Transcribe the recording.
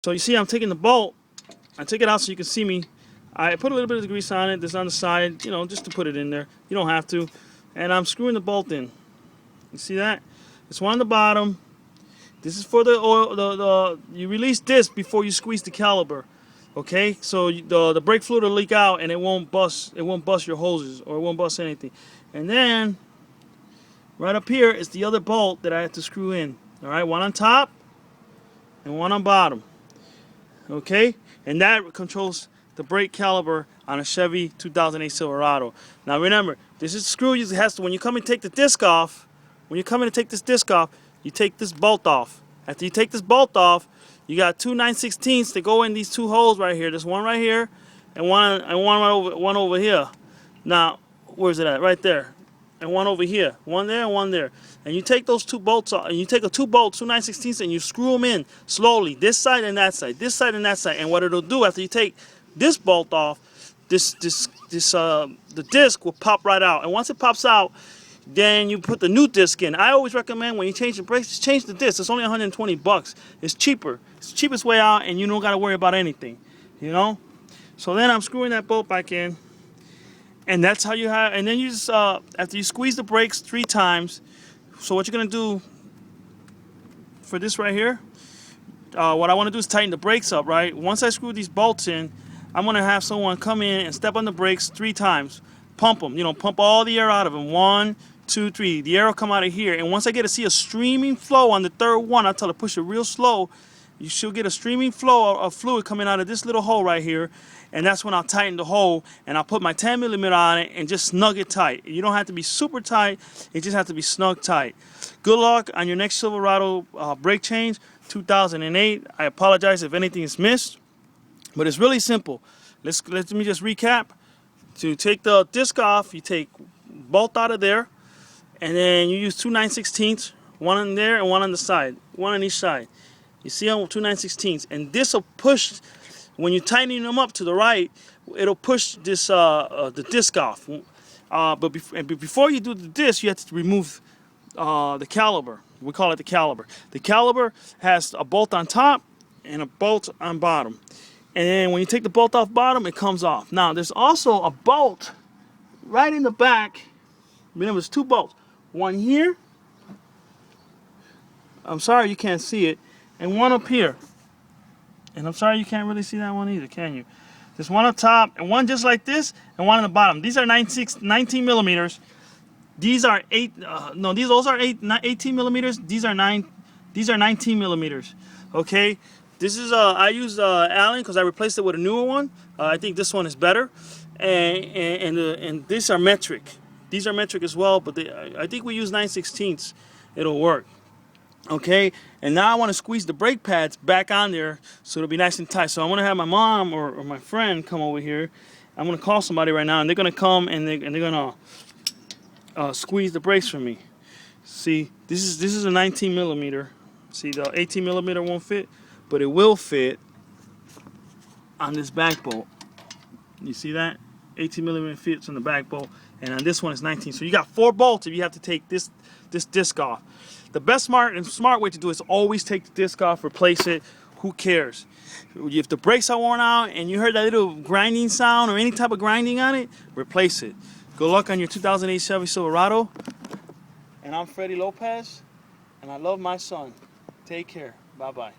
So you see I'm taking the bolt, I take it out so you can see me. I put a little bit of the grease on it, this on the side, you know, just to put it in there. You don't have to. And I'm screwing the bolt in. You see that? There's one on the bottom. This is for the oil. You release this before you squeeze the caliper. Okay, so the brake fluid will leak out and it won't bust. It won't bust your hoses or it won't bust anything. And then right up here is the other bolt that I have to screw in. All right, one on top and one on bottom. Okay, and that controls the brake caliper on a Chevy 2008 Silverado. Now remember, this is screw. You has to when you come and take the disc off. When you come in to take this disc off, you take this bolt off. After you take this bolt off, you got two 9/16ths to go in these two holes right here. There's one right here, and one over here. Now, where's it at? Right there, and one over here. One there and one there. And you take those two bolts off, and you take two bolts, two 9/16ths, and you screw them in slowly, this side and that side, this side and that side. And what it'll do after you take this bolt off, the disc will pop right out. And once it pops out, then you put the new disc in. I always recommend when you change the brakes, just change the disc. It's only 120 bucks. It's cheaper. It's the cheapest way out, and you don't got to worry about anything, you know. So then I'm screwing that bolt back in, and that's how you have. And then you just after you squeeze the brakes 3 times. So what you're gonna do for this right here? What I want to do is tighten the brakes up. Right. Once I screw these bolts in, I'm gonna have someone come in and step on the brakes 3 times. Pump them. You know, pump all the air out of them. 1, 2, 3. The air will come out of here. And once I get to see a streaming flow on the third one, I'll tell her push it real slow. You should get a streaming flow of fluid coming out of this little hole right here. And that's when I'll tighten the hole. And I'll put my 10mm on it and just snug it tight. You don't have to be super tight. It just has to be snug tight. Good luck on your next Silverado brake change. 2008. I apologize if anything is missed. But it's really simple. Let me just recap. To take the disc off, you take bolt out of there, and then you use 2 9/16ths, one on there and one on the side, one on each side. You see on 2 9/16ths, and this will push. When you're tightening them up to the right, it'll push this the disc off. But before you do the disc, you have to remove the caliper. We call it the caliper. The caliper has a bolt on top and a bolt on bottom. And then when you take the bolt off bottom, it comes off. Now, there's also a bolt right in the back. Remember, there's 2 bolts. One here. I'm sorry you can't see it. And one up here. And I'm sorry you can't really see that one either, can you? There's one up top, and one just like this, and one on the bottom. These are 19 millimeters. These are 18 millimeters. These are 19 millimeters. Okay? This is I use Allen because I replaced it with a newer one. I think this one is better, and these are metric. These are metric as well, but I think we use 9/16ths. It'll work. Okay, and now I want to squeeze the brake pads back on there so it'll be nice and tight. So I'm gonna have my mom or my friend come over here. I'm gonna call somebody right now, and they're gonna come and they're gonna squeeze the brakes for me. See, this is a 19 millimeter. See, the 18 millimeter won't fit. But it will fit on this back bolt. You see that? 18 millimeter fits on the back bolt, and on this one is 19. So you got 4 bolts if you have to take this disc off. The best smart way to do it is always take the disc off, replace it. Who cares? If the brakes are worn out and you heard that little grinding sound or any type of grinding on it, replace it. Good luck on your 2008 Chevy Silverado. And I'm Freddie Lopez, and I love my son. Take care. Bye-bye.